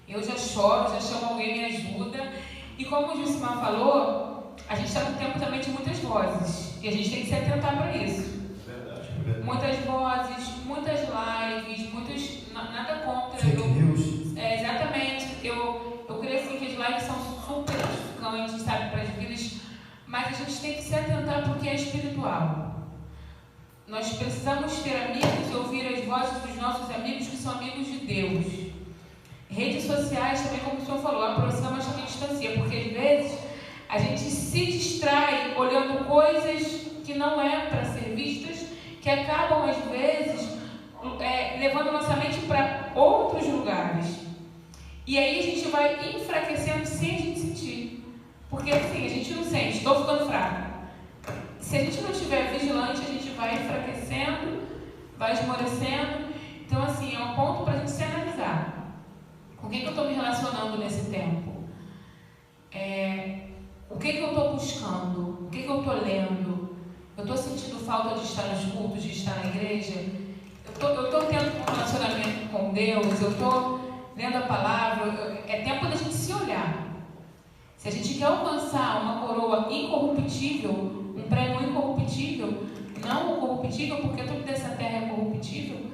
Eu já choro, já chamo alguém, me ajuda. E como o Gilcimar falou, a gente está num tempo também de muitas vozes. E a gente tem que se atentar para isso. Verdade. Muitas vozes, muitas lives, nada contra. Fake news. Exatamente. Eu creio assim que as lives são super edificantes, sabe, para as vidas. Mas a gente tem que se atentar porque é espiritual. Nós precisamos ter amigos e ouvir as vozes dos nossos amigos que são amigos de Deus. Redes sociais também, como o senhor falou, aproxima, mas também distancia, porque às vezes a gente se distrai olhando coisas que não é para ser vistas, que acabam às vezes levando nossa mente para outros lugares. E aí a gente vai enfraquecendo sem a gente sentir. Porque assim, a gente não sente, estou ficando fraco. Se a gente não estiver vigilante, a gente vai enfraquecendo, vai esmorecendo. Então assim, é um ponto para a gente se analisar. Com quem que eu estou me relacionando nesse tempo? O que eu estou buscando? O que eu estou lendo? Eu estou sentindo falta de estar nos cultos, de estar na igreja? Eu estou tendo um relacionamento com Deus? Eu estou lendo a palavra? É tempo da gente se olhar. Se a gente quer alcançar uma coroa incorruptível, um prêmio incorruptível, não o corruptível, porque tudo dessa terra é corruptível,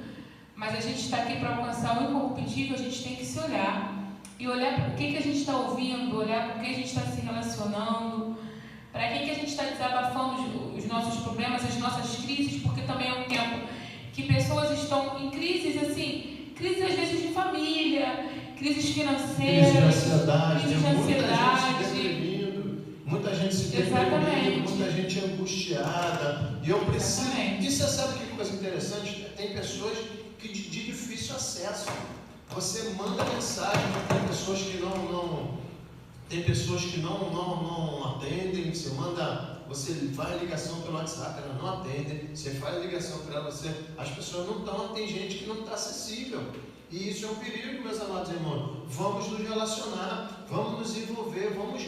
mas a gente está aqui para alcançar o incorruptível, a gente tem que se olhar e olhar para o que a gente está ouvindo, olhar para o que a gente está se relacionando, para quem que a gente está desabafando os nossos problemas, as nossas crises, porque também é um tempo que pessoas estão em crises, assim, crises às vezes de família, crises financeiras, crise de ansiedade, muita gente se deprimindo, muita gente angustiada. E eu preciso. E você sabe que coisa interessante? Tem pessoas que de difícil acesso. Você manda mensagem, tem pessoas que não atendem. Você faz a ligação pelo WhatsApp, elas não atendem. Você faz a ligação para elas, as pessoas não estão. Tem gente que não está acessível. E isso é um perigo, meus amados irmãos. Vamos nos relacionar, vamos nos envolver, vamos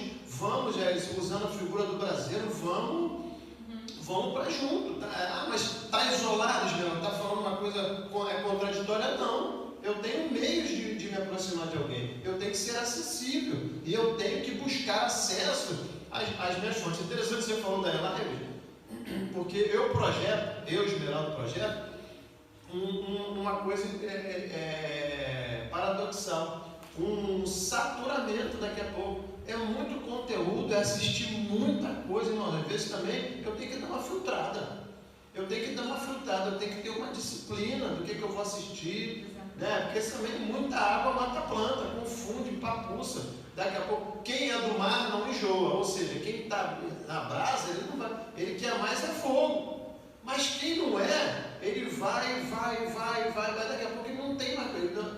usando a figura do brasileiro, vamos para junto. Mas está isolado, Israel? Está falando uma coisa contraditória? Não. eu tenho meios de me aproximar de alguém, eu tenho que ser acessível e eu tenho que buscar acesso às minhas fontes. Interessante você falou da live, porque eu Esmeralda, projeto uma coisa paradoxal, um saturamento daqui a pouco. É muito conteúdo, é assistir muita coisa, irmão. Às vezes também eu tenho que dar uma filtrada. Eu tenho que ter uma disciplina do que eu vou assistir, né? Porque também muita água mata a planta, confunde, papuça. Daqui a pouco, quem é do mar não enjoa, ou seja, quem está na brasa, ele não vai, ele quer mais é fogo. Mas quem não é, ele vai, daqui a pouco ele não tem mais.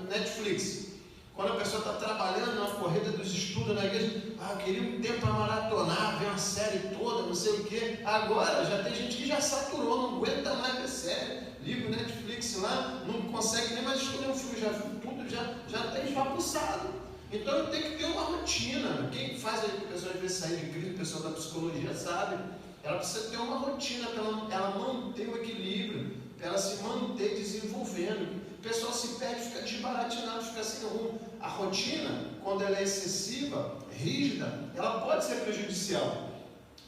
Netflix. Quando a pessoa está trabalhando na corrida dos estudos na igreja, eu queria um tempo para maratonar, ver uma série toda, não sei o quê. Agora já tem gente que já saturou, não aguenta mais ver série. Liga o Netflix lá, não consegue nem mais escolher um filme, já viu tudo, já está esvapuçado. Então eu tenho que ter uma rotina. Quem faz a pessoa às vezes sair de crise, o pessoal da psicologia sabe. Ela precisa ter uma rotina para ela manter o equilíbrio, para ela se manter desenvolvendo. O pessoal se perde, fica desbaratinado, fica sem rumo. A rotina, quando ela é excessiva, rígida, ela pode ser prejudicial,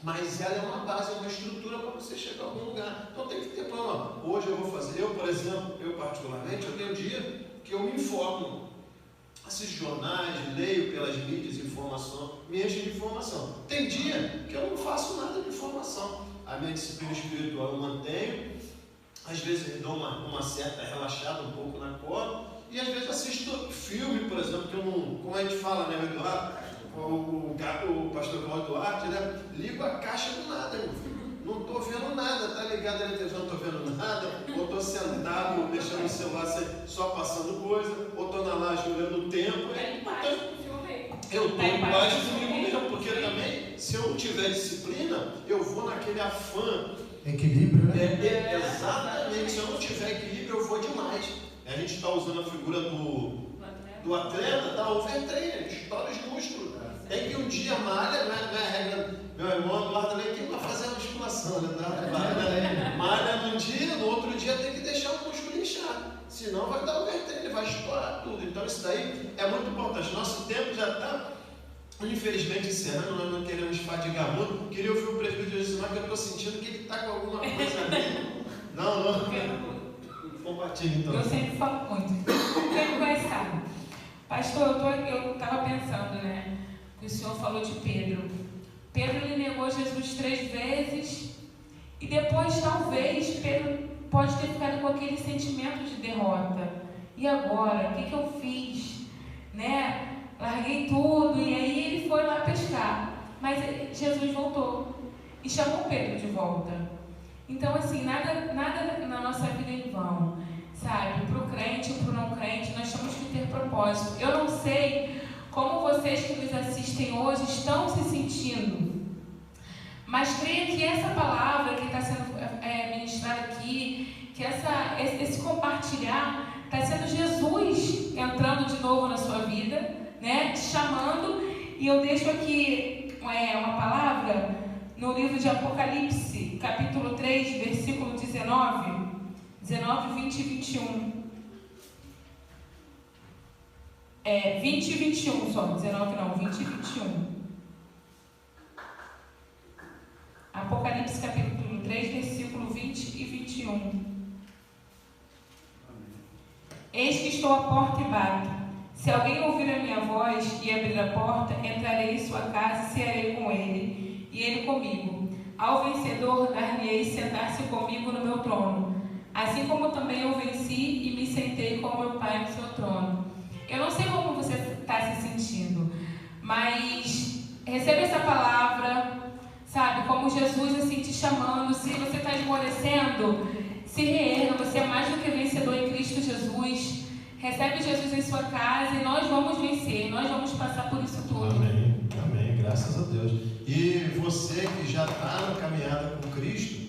mas ela é uma base, uma estrutura para você chegar a algum lugar. Então tem que ter plano. Hoje eu vou fazer, por exemplo, eu particularmente, eu tenho um dia que eu me informo, assisto jornais, leio pelas mídias informação, me encho de informação. Tem dia que eu não faço nada de informação. A minha disciplina espiritual eu mantenho. Às vezes eu dou uma certa relaxada um pouco na corda, e às vezes assisto filme, por exemplo, que eu não, como a gente fala, né, Eduardo, o pastor Cláudio Duarte, né, ligo a caixa do nada, meu filho. Não estou vendo nada, tá ligado na televisão, não estou vendo nada, ou estou sentado, deixando o celular só passando coisa, ou estou na laje olhando o tempo. Eu estou embaixo comigo mesmo, porque também, se eu não tiver disciplina, eu vou naquele afã. Equilíbrio, né? Exatamente. Se eu não tiver equilíbrio, eu vou demais. A gente está usando a figura do atleta, da overtrainer, estoura os músculos. Tem que um dia malha, não é regra. Meu irmão Eduardo nem tem para fazer a musculação, né? Malha num dia, no outro dia tem que deixar o músculo inchar. Senão vai dar overtrainer, vai estourar tudo. Então isso daí é muito importante. Nosso tempo já está, infelizmente, encerrando, nós não queremos fadigar muito. Queria ouvir o presbítero Josimar, que eu estou sentindo que ele está com alguma coisa ali. Não. Compartilhe então. Eu sempre falo muito. Quem me conhece sabe. Pastor, eu estava pensando, né? Que o senhor falou de Pedro. Pedro, ele negou Jesus 3 vezes. E depois, talvez, Pedro pode ter ficado com aquele sentimento de derrota. E agora? O que eu fiz? Né? Larguei tudo, e aí ele foi lá pescar. Mas Jesus voltou e chamou Pedro de volta. Então, assim, nada na nossa vida é em vão, sabe? Para o crente e para o não crente, nós temos que ter propósito. Eu não sei como vocês que nos assistem hoje estão se sentindo, mas creia que essa palavra que está sendo ministrada aqui, que esse compartilhar, está sendo Jesus entrando de novo na sua vida, né, te chamando. E eu deixo aqui uma palavra no livro de Apocalipse, capítulo 3, versículo 19, 20 e 21. 20 e 21 só, 19 não, 20 e 21. Apocalipse, capítulo 3, versículo 20 e 21. Eis que estou à porta e bato. Se alguém ouvir a minha voz e abrir a porta, entrarei em sua casa e cearei com ele, e ele comigo. Ao vencedor dar-lhe-ei sentar-se comigo no meu trono, assim como também eu venci e me sentei com meu Pai no seu trono. Eu não sei como você está se sentindo, mas receba essa palavra, sabe, como Jesus assim te chamando. Se você está esmorecendo, se reerga, você é mais do que vencedor em Cristo Jesus. Recebe Jesus em sua casa e nós vamos vencer, nós vamos passar por isso tudo. Amém, amém, graças a Deus. E você que já está na caminhada com Cristo,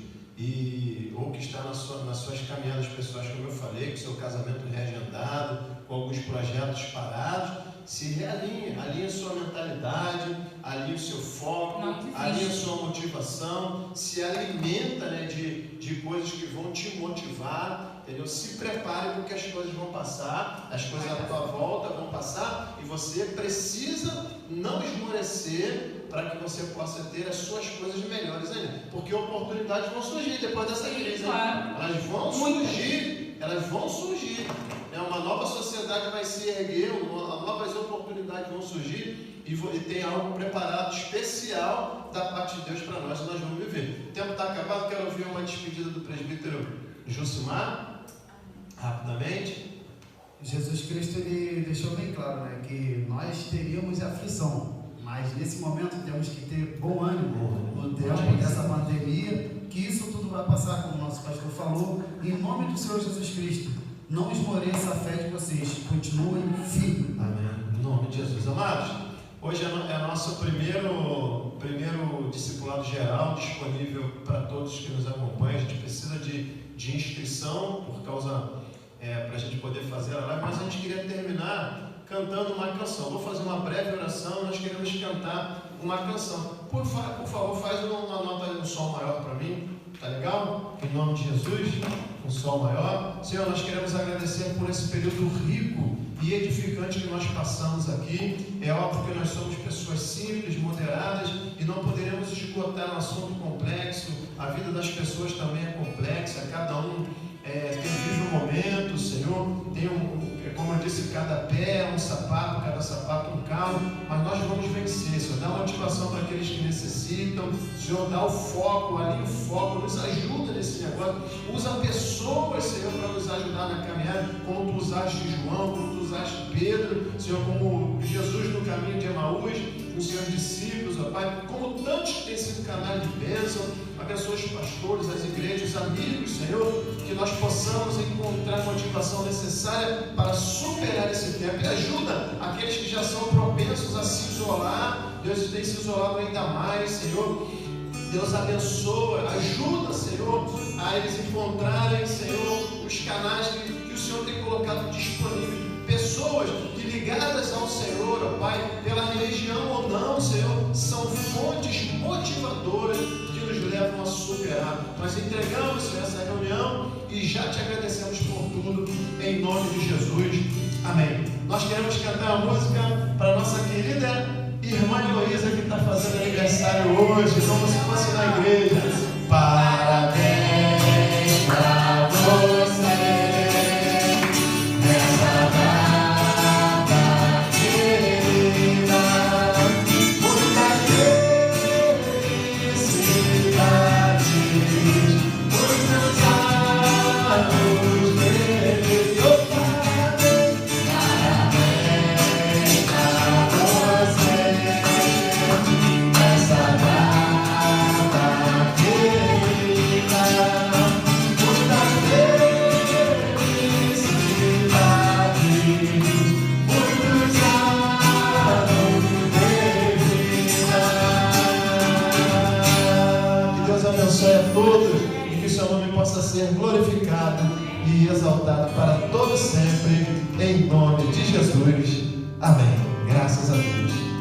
ou que está nas suas caminhadas pessoais, como eu falei, com seu casamento reagendado, com alguns projetos parados, se realinha, alinha sua mentalidade, alinha o seu foco, alinha sua motivação, se alimenta, né, de coisas que vão te motivar. entendeu? Se prepare porque as coisas vão passar, as coisas à tua volta vão passar e você precisa não esmorecer para que você possa ter as suas coisas melhores ainda, porque oportunidades vão surgir depois dessa crise, claro. elas vão surgir, né? Uma nova sociedade vai se erguer, novas oportunidades vão surgir e tem algo preparado especial da parte de Deus para nós e nós vamos viver. O tempo está acabado, quero ouvir uma despedida do presbítero Jucimar, rapidamente. Jesus Cristo, ele deixou bem claro, né, que nós teríamos aflição, mas nesse momento temos que ter bom ânimo no tempo dessa pandemia, que isso tudo vai passar, como o nosso pastor falou, em nome do Senhor Jesus Cristo. Não esmoreça a fé de vocês, continuem firmes. Amém. Em nome de Jesus. Amados, hoje é nosso primeiro discipulado geral disponível para todos que nos acompanham. A gente precisa de inscrição por causa para a gente poder fazer a live, mas a gente queria terminar cantando uma canção. Vou fazer uma breve oração. Nós queremos cantar uma canção. Por favor, faz uma nota de um som maior para mim. Tá legal? Em nome de Jesus, um som maior. Senhor, nós queremos agradecer por esse período rico e edificante que nós passamos aqui. É óbvio que nós somos pessoas simples, moderadas e não poderemos esgotar um assunto complexo. A vida das pessoas também é complexa, cada um vive um momento, Senhor, tem como eu disse, cada pé um sapato, cada sapato um carro, mas nós vamos vencer, Senhor. Dá motivação para aqueles que necessitam, Senhor, dá o foco, alinha o foco, nos ajuda nesse negócio, usa pessoas, Senhor, para nos ajudar na caminhada, como Tu usaste João, como Tu usaste Pedro, Senhor, como Jesus no caminho de Emaús, os Seus discípulos, ó Pai, como tantos que têm sido canais de bênção. Abençoa os pastores, as igrejas, os amigos, Senhor, que nós possamos encontrar a motivação necessária para superar esse tempo. E ajuda aqueles que já são propensos a se isolar. Deus tem se isolado ainda mais, Senhor. Deus abençoa, ajuda, Senhor, a eles encontrarem, Senhor, os canais que o Senhor tem colocado disponíveis. Pessoas que ligadas ao Senhor, ó Pai, pela religião ou não, Senhor, são fontes motivadoras que nos levam a superar. Nós entregamos, Senhor, essa reunião e já Te agradecemos por tudo, em nome de Jesus. Amém. Nós queremos cantar a música para a nossa querida irmã Heloísa, que está fazendo aniversário hoje, como se fosse na igreja. Parabéns para você. Ser glorificado e exaltado para todo sempre, em nome de Jesus. Amém. Graças a Deus.